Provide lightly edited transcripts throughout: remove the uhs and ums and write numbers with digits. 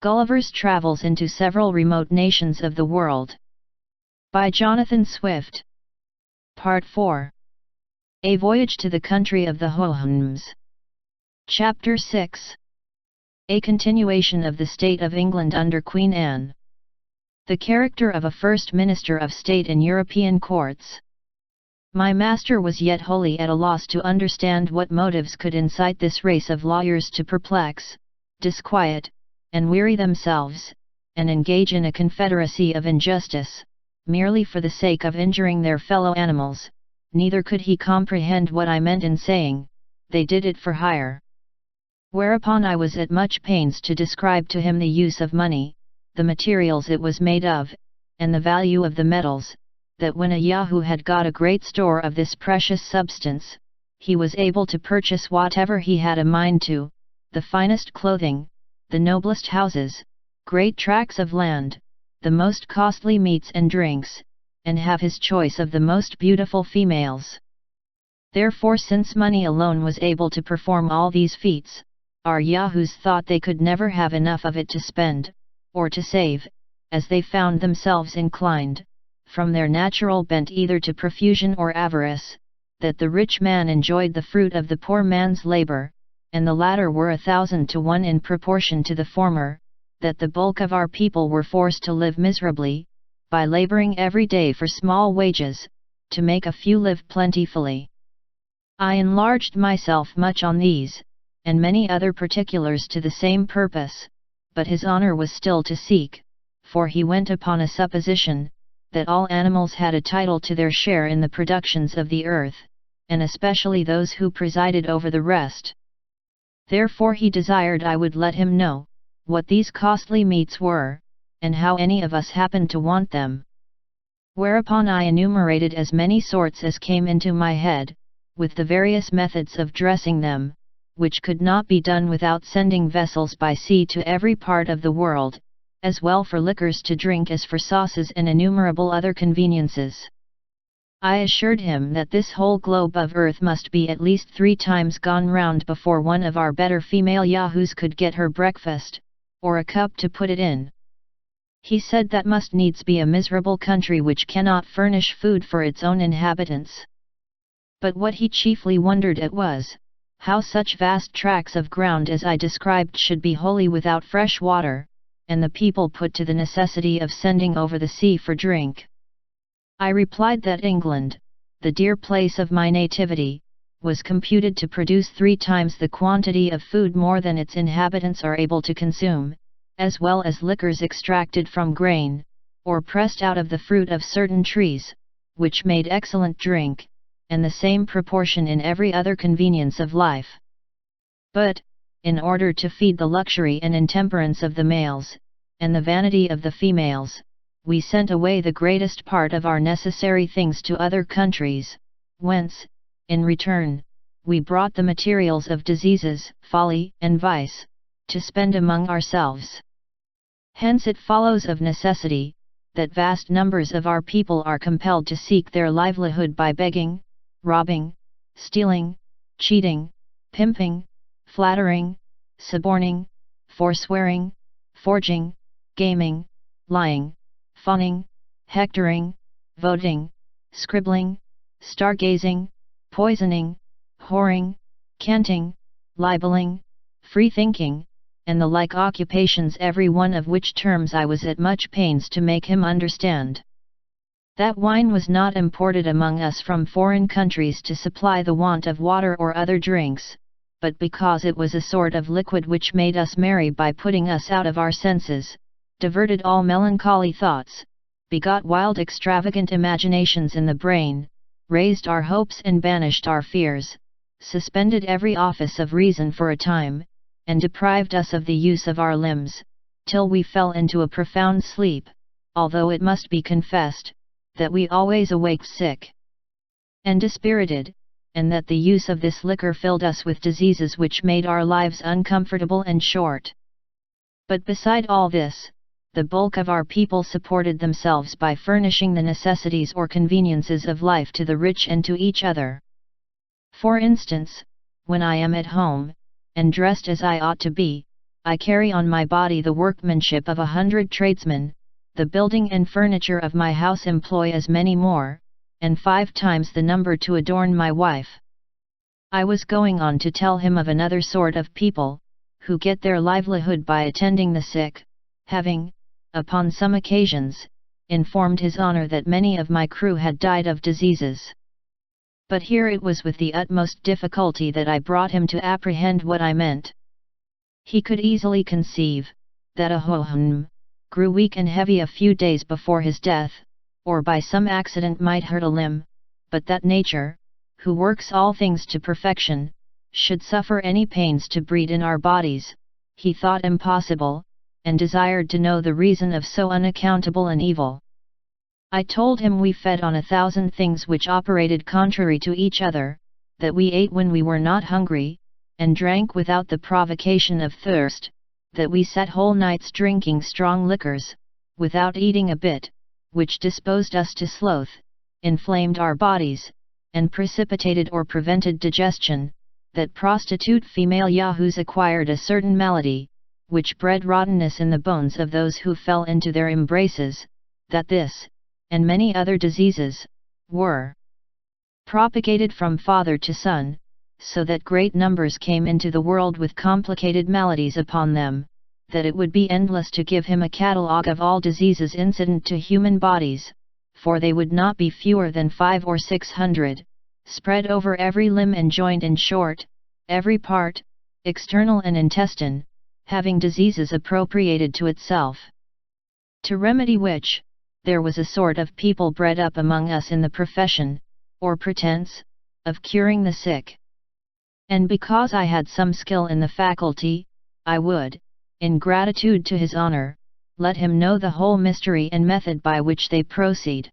Gulliver's Travels into Several Remote Nations of the World. By Jonathan Swift. Part 4. A Voyage to the Country of the Houyhnhnms. Chapter 6. A continuation of the state of England under Queen Anne. The character of a First Minister of State in European courts. My master was yet wholly at a loss to understand what motives could incite this race of lawyers to perplex, disquiet, and weary themselves, and engage in a confederacy of injustice, merely for the sake of injuring their fellow animals. Neither could he comprehend what I meant in saying, they did it for hire. Whereupon I was at much pains to describe to him the use of money, the materials it was made of, and the value of the metals, that when a Yahoo had got a great store of this precious substance, he was able to purchase whatever he had a mind to, the finest clothing, the noblest houses, great tracts of land, the most costly meats and drinks, and have his choice of the most beautiful females. Therefore, since money alone was able to perform all these feats, our Yahoos thought they could never have enough of it to spend, or to save, as they found themselves inclined, from their natural bent either to profusion or avarice, that the rich man enjoyed the fruit of the poor man's labor, and the latter were 1,000 to 1 in proportion to the former, that the bulk of our people were forced to live miserably, by laboring every day for small wages, to make a few live plentifully. I enlarged myself much on these, and many other particulars to the same purpose, but his honor was still to seek, for he went upon a supposition, that all animals had a title to their share in the productions of the earth, and especially those who presided over the rest. Therefore he desired I would let him know, what these costly meats were, and how any of us happened to want them. Whereupon I enumerated as many sorts as came into my head, with the various methods of dressing them, which could not be done without sending vessels by sea to every part of the world, as well for liquors to drink as for sauces and innumerable other conveniences. I assured him that this whole globe of earth must be at least 3 times gone round before one of our better female Yahoos could get her breakfast, or a cup to put it in. He said that must needs be a miserable country which cannot furnish food for its own inhabitants. But what he chiefly wondered at was, how such vast tracts of ground as I described should be wholly without fresh water, and the people put to the necessity of sending over the sea for drink. I replied that England, the dear place of my nativity, was computed to produce 3 times the quantity of food more than its inhabitants are able to consume, as well as liquors extracted from grain, or pressed out of the fruit of certain trees, which made excellent drink, and the same proportion in every other convenience of life. But, in order to feed the luxury and intemperance of the males, and the vanity of the females, we sent away the greatest part of our necessary things to other countries, whence, in return, we brought the materials of diseases, folly, and vice, to spend among ourselves. Hence it follows of necessity, that vast numbers of our people are compelled to seek their livelihood by begging, robbing, stealing, cheating, pimping, flattering, suborning, forswearing, forging, gaming, lying, fawning, hectoring, voting, scribbling, stargazing, poisoning, whoring, canting, libeling, free-thinking, and the like occupations, every one of which terms I was at much pains to make him understand. That wine was not imported among us from foreign countries to supply the want of water or other drinks, but because it was a sort of liquid which made us merry by putting us out of our senses, diverted all melancholy thoughts, begot wild extravagant imaginations in the brain, raised our hopes and banished our fears, suspended every office of reason for a time, and deprived us of the use of our limbs, till we fell into a profound sleep, although it must be confessed, that we always awaked sick and dispirited, and that the use of this liquor filled us with diseases which made our lives uncomfortable and short. But beside all this, the bulk of our people supported themselves by furnishing the necessities or conveniences of life to the rich and to each other. For instance, when I am at home, and dressed as I ought to be, I carry on my body the workmanship of 100 tradesmen, the building and furniture of my house employ as many more, and 5 times the number to adorn my wife. I was going on to tell him of another sort of people, who get their livelihood by attending the sick, having, upon some occasions, informed his honor that many of my crew had died of diseases. But here it was with the utmost difficulty that I brought him to apprehend what I meant. He could easily conceive, that a Hohem grew weak and heavy a few days before his death, or by some accident might hurt a limb, but that nature, who works all things to perfection, should suffer any pains to breed in our bodies, he thought impossible, and desired to know the reason of so unaccountable an evil. I told him we fed on 1,000 things which operated contrary to each other, that we ate when we were not hungry, and drank without the provocation of thirst, that we sat whole nights drinking strong liquors, without eating a bit, which disposed us to sloth, inflamed our bodies, and precipitated or prevented digestion, that prostitute female yahoos acquired a certain malady, which bred rottenness in the bones of those who fell into their embraces, that this, and many other diseases, were propagated from father to son, so that great numbers came into the world with complicated maladies upon them, that it would be endless to give him a catalogue of all diseases incident to human bodies, for they would not be fewer than 500 or 600, spread over every limb and joint, in short, every part, external and intestine, having diseases appropriated to itself. To remedy which, there was a sort of people bred up among us in the profession, or pretence, of curing the sick. And because I had some skill in the faculty, I would, in gratitude to his honor, let him know the whole mystery and method by which they proceed.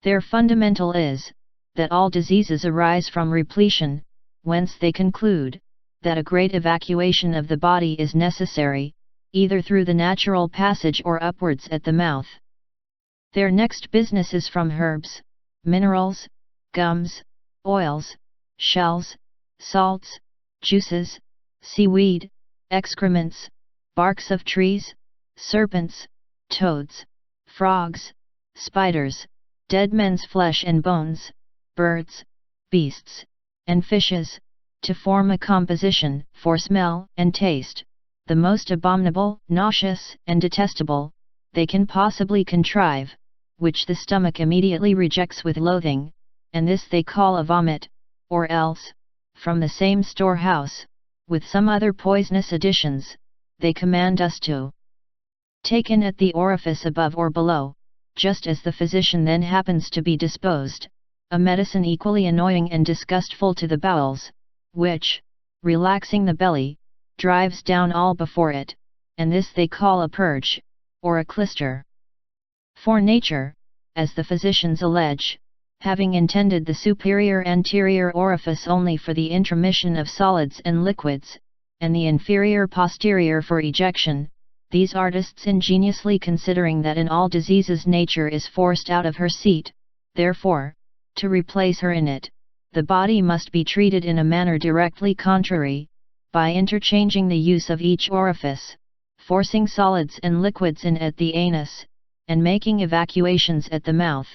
Their fundamental is, that all diseases arise from repletion, whence they conclude, that a great evacuation of the body is necessary, either through the natural passage or upwards at the mouth. Their next business is from herbs, minerals, gums, oils, shells, salts, juices, seaweed, excrements, barks of trees, serpents, toads, frogs, spiders, dead men's flesh and bones, birds, beasts, and fishes, to form a composition for smell and taste, the most abominable, nauseous, and detestable, they can possibly contrive, which the stomach immediately rejects with loathing, and this they call a vomit, or else, from the same storehouse, with some other poisonous additions, they command us to take in at the orifice above or below, just as the physician then happens to be disposed, a medicine equally annoying and disgustful to the bowels, which, relaxing the belly, drives down all before it, and this they call a purge, or a clyster. For nature, as the physicians allege, having intended the superior anterior orifice only for the intromission of solids and liquids, and the inferior posterior for ejection, these artists ingeniously considering that in all diseases nature is forced out of her seat, therefore, to replace her in it, the body must be treated in a manner directly contrary, by interchanging the use of each orifice, forcing solids and liquids in at the anus, and making evacuations at the mouth.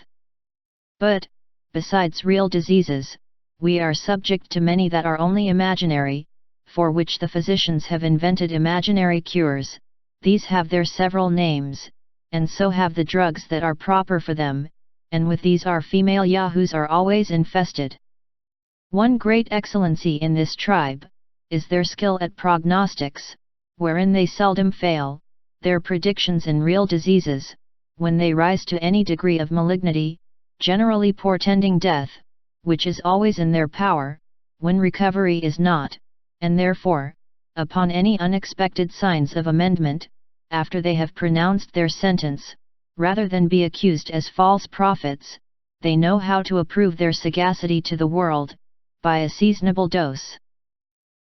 But, besides real diseases, we are subject to many that are only imaginary, for which the physicians have invented imaginary cures. These have their several names, and so have the drugs that are proper for them, and with these our female yahoos are always infested. One great excellency in this tribe, is their skill at prognostics, wherein they seldom fail, their predictions in real diseases, when they rise to any degree of malignity, generally portending death, which is always in their power, when recovery is not, and therefore, upon any unexpected signs of amendment, after they have pronounced their sentence, rather than be accused as false prophets, they know how to approve their sagacity to the world, by a seasonable dose.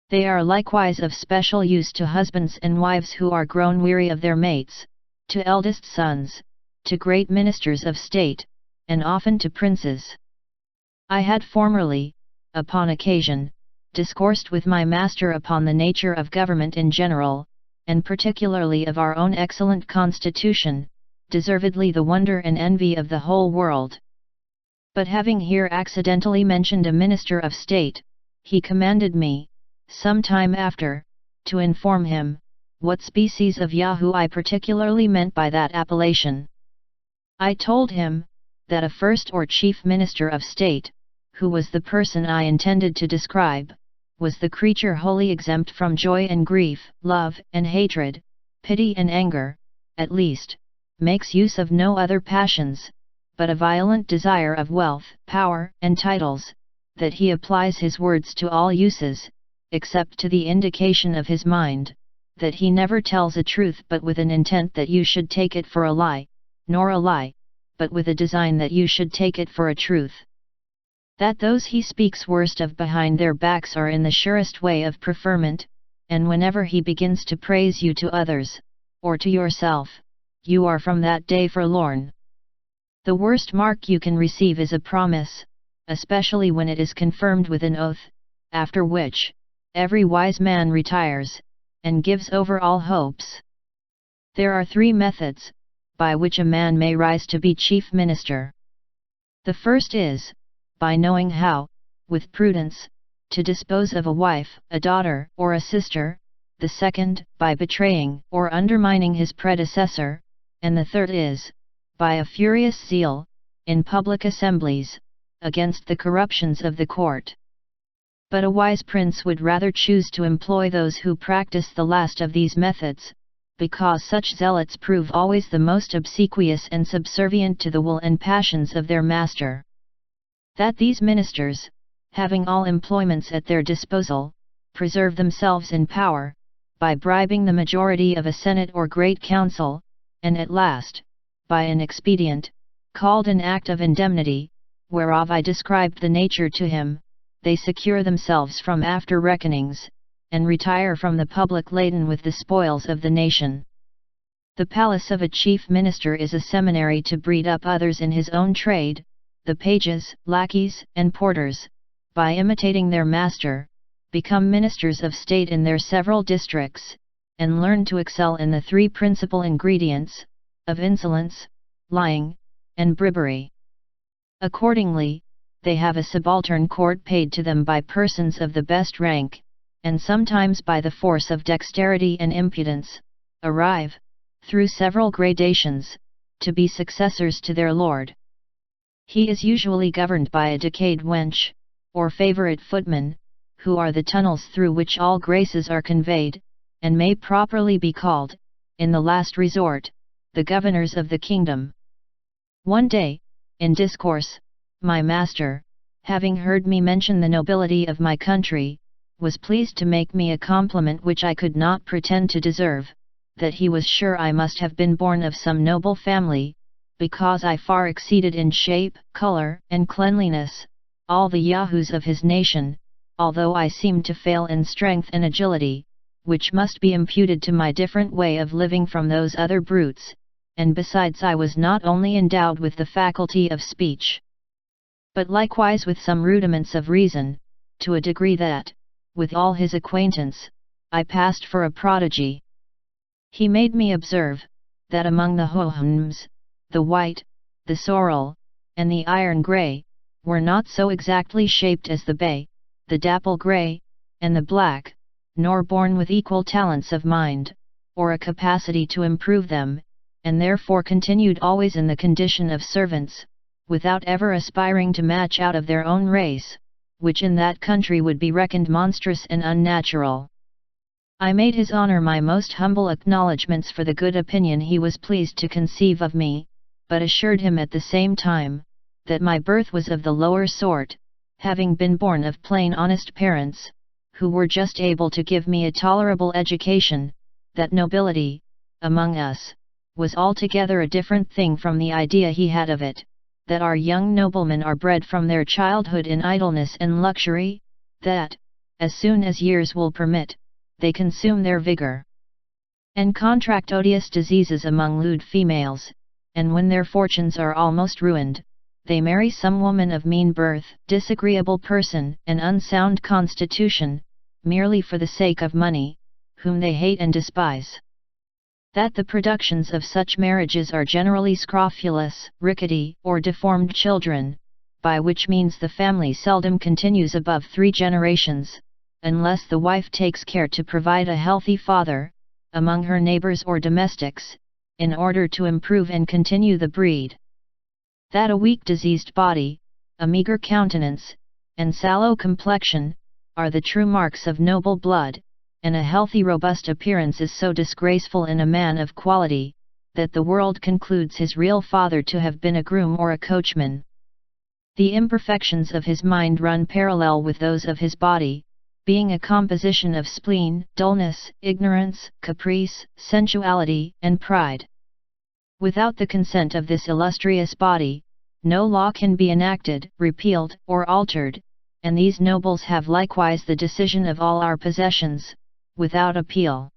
They are likewise of special use to husbands and wives who are grown weary of their mates, to eldest sons, to great ministers of state, and often to princes. I had formerly, upon occasion, discoursed with my master upon the nature of government in general, and particularly of our own excellent constitution, deservedly the wonder and envy of the whole world. But having here accidentally mentioned a minister of state, he commanded me, some time after, to inform him, what species of Yahoo I particularly meant by that appellation. I told him, that a first or chief minister of state, who was the person I intended to describe, was the creature wholly exempt from joy and grief, love and hatred, pity and anger, at least, makes use of no other passions, but a violent desire of wealth, power, and titles, that he applies his words to all uses, except to the indication of his mind, that he never tells a truth but with an intent that you should take it for a lie, nor a lie, but with a design that you should take it for a truth. That those he speaks worst of behind their backs are in the surest way of preferment, and whenever he begins to praise you to others, or to yourself, you are from that day forlorn. The worst mark you can receive is a promise, especially when it is confirmed with an oath, after which, every wise man retires, and gives over all hopes. There are 3 methods, by which a man may rise to be chief minister. The first is, by knowing how, with prudence, to dispose of a wife, a daughter, or a sister; the second, by betraying or undermining his predecessor; and the third is, by a furious zeal, in public assemblies, against the corruptions of the court. But a wise prince would rather choose to employ those who practice the last of these methods, because such zealots prove always the most obsequious and subservient to the will and passions of their master. That these ministers, having all employments at their disposal, preserve themselves in power, by bribing the majority of a senate or great council, and at last, by an expedient, called an act of indemnity, whereof I described the nature to him, they secure themselves from after reckonings, and retire from the public laden with the spoils of the nation. The palace of a chief minister is a seminary to breed up others in his own trade, the pages, lackeys, and porters, by imitating their master, become ministers of state in their several districts, and learn to excel in the 3 principal ingredients, of insolence, lying, and bribery. Accordingly, they have a subaltern court paid to them by persons of the best rank, and sometimes by the force of dexterity and impudence, arrive, through several gradations, to be successors to their lord. He is usually governed by a decayed wench, or favourite footman, who are the tunnels through which all graces are conveyed, and may properly be called, in the last resort, the governors of the kingdom. One day, in discourse, my master, having heard me mention the nobility of my country, was pleased to make me a compliment which I could not pretend to deserve, that he was sure I must have been born of some noble family, because I far exceeded in shape, color, and cleanliness, all the Yahoos of his nation, although I seemed to fail in strength and agility, which must be imputed to my different way of living from those other brutes, and besides I was not only endowed with the faculty of speech, but likewise with some rudiments of reason, to a degree that, with all his acquaintance, I passed for a prodigy. He made me observe, that among the Hohums, the white, the sorrel, and the iron grey, were not so exactly shaped as the bay, the dapple grey, and the black, nor born with equal talents of mind, or a capacity to improve them, and therefore continued always in the condition of servants, without ever aspiring to match out of their own race, which in that country would be reckoned monstrous and unnatural. I made his honour my most humble acknowledgments for the good opinion he was pleased to conceive of me, but assured him at the same time, that my birth was of the lower sort, having been born of plain honest parents, who were just able to give me a tolerable education, that nobility, among us, was altogether a different thing from the idea he had of it, that our young noblemen are bred from their childhood in idleness and luxury, that, as soon as years will permit, they consume their vigour, and contract odious diseases among lewd females, and when their fortunes are almost ruined, they marry some woman of mean birth, disagreeable person, and unsound constitution, merely for the sake of money, whom they hate and despise. That the productions of such marriages are generally scrofulous, rickety, or deformed children, by which means the family seldom continues above 3 generations, unless the wife takes care to provide a healthy father, among her neighbors or domestics, in order to improve and continue the breed. That a weak diseased body, a meager countenance, and sallow complexion, are the true marks of noble blood, and a healthy robust appearance is so disgraceful in a man of quality, that the world concludes his real father to have been a groom or a coachman. The imperfections of his mind run parallel with those of his body, being a composition of spleen, dullness, ignorance, caprice, sensuality, and pride. Without the consent of this illustrious body, no law can be enacted, repealed, or altered, and these nobles have likewise the decision of all our possessions, without appeal.